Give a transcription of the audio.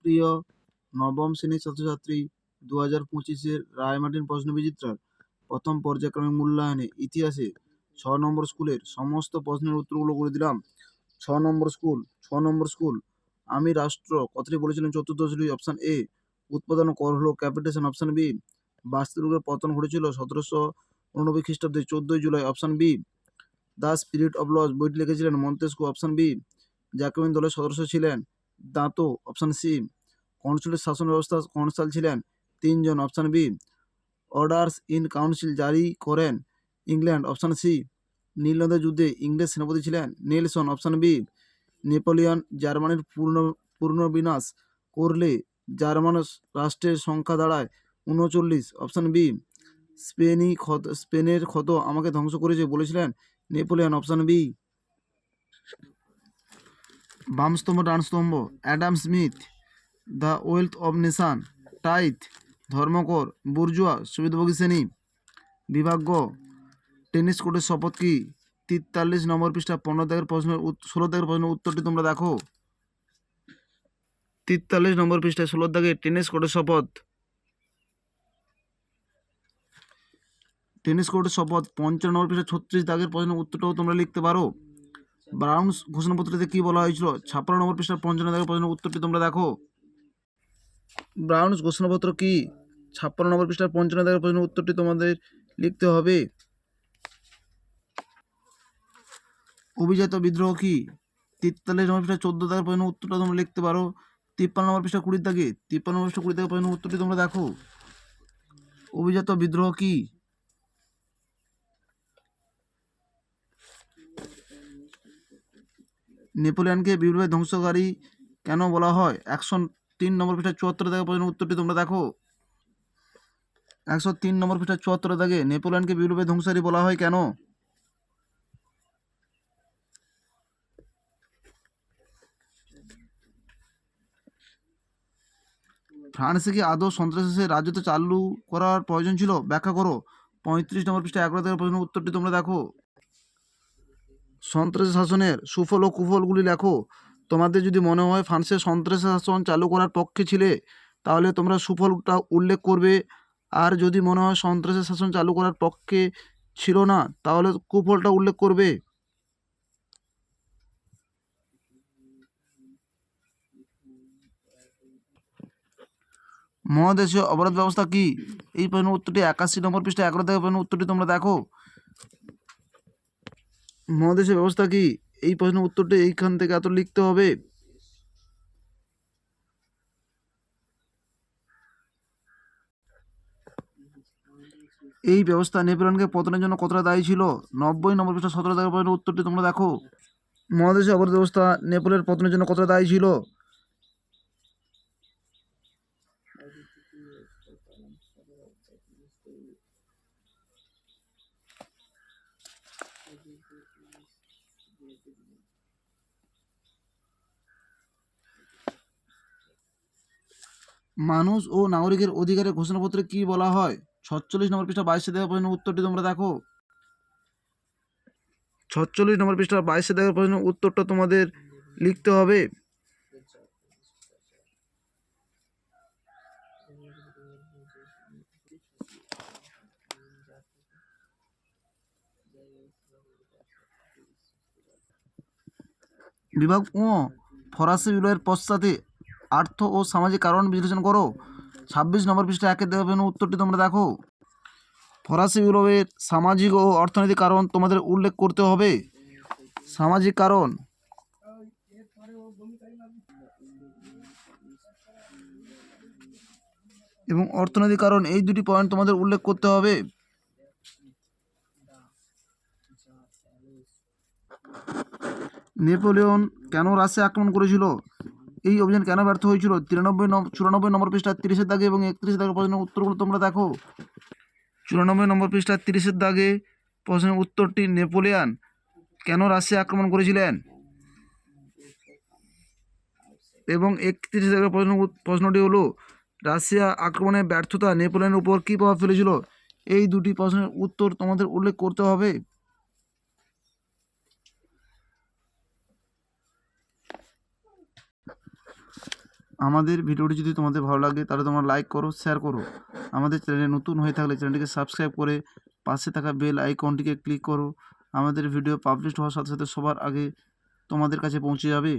প্রিয় নবম শ্রেণীর ছাত্রছাত্রী, 2025-এর রায়মার্টিন প্রশ্নবিচিত্রার প্রথম পর্যায়ক্রমিক মূল্যায়নে ইতিহাসে 6 নম্বর স্কুলের সমস্ত প্রশ্নের উত্তরগুলো করে দিলাম। 6 নম্বর স্কুল। আমি রাষ্ট্র কথাটি বলেছিলেন চতুর্দশটি। Option A. উৎপাদন কর হলো ক্যাপিটেশন। Option B. বাস্তুদুর্গের পতন ঘটেছিল 1789 খ্রিস্টাব্দে 14 July. Option B. The spirit of laws বইটি লিখেছিলেন মন্তেস্কু। Option B. জ্যাকোবিন দলের সদস্য ছিলেন দাঁতো। Option C. কনসুলেট শাসন ব্যবস্থা কনসাল ছিলেন 3 জন। Option B. Orders in council জারি করেন ইংল্যান্ড। Option C. নীলনদের যুদ্ধে ইংরেজ সেনাপতি ছিলেন নেলসন। Option B. নেপোলিয়ন জার্মানির পূর্ণ বিনাশ করলে জার্মান রাষ্ট্রের সংখ্যা দাঁড়ায় 39। Option B. স্পেনের ক্ষত আমাকে ধ্বংস করেছে বলেছিলেন নেপোলিয়ন। Option B. বামস্তম্ভ ডানস্তম্ভ, Adam Smith, the wealth of nation, tithe, ধর্মকর, বুর্জুয়া, সুবিধাভোগী শ্রেণী। বিভাগ গ, টেনিস কোর্টের শপথ কি? 43 নম্বর পৃষ্ঠা 16 দাগের প্রশ্নের উত্তরটি তোমরা দেখো। 43 নম্বর পৃষ্ঠায় 16 দাগে টেনিস কোর্টের শপথ। টেনিস কোর্টের শপথ 55 নম্বর পৃষ্ঠা 36 দাগের প্রশ্নের উত্তরটাও তোমরা লিখতে পারো। ব্রাউন্স ঘোষণাপত্রতে কি বলা হয়েছিল? 56 নম্বর পৃষ্ঠার 55 দাগের প্রশ্নের উত্তরটি তোমরা দেখো। ব্রাউন্স ঘোষণাপত্র কি? 56 নম্বর পৃষ্ঠার 55 দাগের প্রশ্নের উত্তরটি তোমাদের লিখতে হবে। অভিজাত বিদ্রোহ কি? 43 নম্বর পৃষ্ঠা 14 দাগের প্রশ্নের উত্তরটা তোমরা লিখতে পারো। 53 নম্বর পৃষ্ঠা 20 দাগে 53 নম্বর পৃষ্ঠা 20 দাগের প্রশ্নের উত্তরটি তোমরা দেখো। অভিজাত বিদ্রোহ কি? নেপোলিয়নকে বিপ্লবের ধ্বংসকারী কেন বলা হয়? 103 নম্বর পৃষ্ঠা 74 দাগের প্রশ্নের উত্তরটি তোমরা দেখো। 103 নম্বর পৃষ্ঠা 74 দাগে নেপোলিয়নকে বিপ্লবের ধ্বংসকারী বলা হয় কেন? ফ্রান্সে কি আদৌ সন্ত্রাসের রাজত্ব চালু করার প্রয়োজন ছিল? ব্যাখ্যা করো। 35 নম্বর পৃষ্ঠা 11 দাগের প্রশ্নের উত্তরটি তোমরা দেখো। সন্ত্রাসী শাসনের সুফল ও কুফলগুলি লেখো। তোমাদের যদি মনে হয় ফ্রান্সের সন্ত্রাসী শাসন চালু করার পক্ষে ছিলে, তাহলে তোমরা সুফলটা উল্লেখ করবে। আর যদি মনে হয় সন্ত্রাসী শাসন চালু করার পক্ষে ছিল না, তাহলে কুফলটা উল্লেখ করবে। মহাদেশীয় অপরাধ ব্যবস্থা কি? এই প্রশ্নের উত্তরটি 81 নম্বর পৃষ্ঠা 11 দাগের প্রশ্নের উত্তরটি তোমরা দেখো। মহাদেশীয় ব্যবস্থা কি? এই প্রশ্নের উত্তরটি এইখান থেকে এত লিখতে হবে। এই ব্যবস্থা নেপোলিয়নকে পতনের জন্য কতটা দায়ী ছিল? 90 নম্বর পৃষ্ঠা 17 দাগের প্রশ্নের উত্তরটি তোমরা দেখো। মহাদেশীয় অপরাধ ব্যবস্থা নেপোলিয়নের পতনের জন্য কতটা দায়ী ছিল? মানুষ ও নাগরিকের অধিকারের ঘোষণাপত্রে কি বলা হয়? 46 নম্বর পৃষ্ঠা 22 দাগের প্রশ্নের উত্তরটি তোমরা দেখো। 46 নম্বর পৃষ্ঠা 22 দাগের প্রশ্নের উত্তরটা তোমাদের লিখতে হবে। বিভাগ ও, ফরাসি বিপ্লবের পশ্চাতে আর্থ ও সামাজিক কারণ বিশ্লেষণ করো। 26 নম্বর পৃষ্ঠা 1 দেওয়া প্রশ্নের উত্তরটি তোমরা দেখো। ফরাসি বিপ্লবের সামাজিক ও অর্থনৈতিক কারণ তোমাদের উল্লেখ করতে হবে। সামাজিক কারণ এবং অর্থনৈতিক কারণ, এই দুটি পয়েন্ট তোমাদের উল্লেখ করতে হবে। নেপোলিয়ন কেন রাশিয়া আক্রমণ করেছিল? এই অভিযান কেন ব্যর্থ হয়েছিল? 94 চুরানব্বই নম্বর পৃষ্ঠা 30 দাগে এবং 31 দাগের প্রশ্নের উত্তরগুলো তোমরা দেখো। 94 নম্বর পৃষ্ঠা 30 দাগে প্রশ্নের উত্তরটি নেপোলিয়ন কেন রাশিয়া আক্রমণ করেছিলেন, এবং 31 দাগের প্রশ্নটি হলো রাশিয়া আক্রমণের ব্যর্থতা নেপোলিয়নের উপর কী প্রভাব ফেলেছিল। এই দুটি প্রশ্নের উত্তর তোমাদের উল্লেখ করতে হবে। আমাদের ভিডিওটি যদি তোমাদের ভালো লাগে তাহলে তোমরা লাইক করো, শেয়ার করো। আমাদের চ্যানেলে নতুন হয়ে থাকলে চ্যানেলটিকে সাবস্ক্রাইব করে পাশে থাকা বেল আইকনটিকে ক্লিক করো। আমাদের ভিডিও পাবলিশ হওয়ার সাথে সাথে সবার আগে তোমাদের কাছে পৌঁছে যাবে।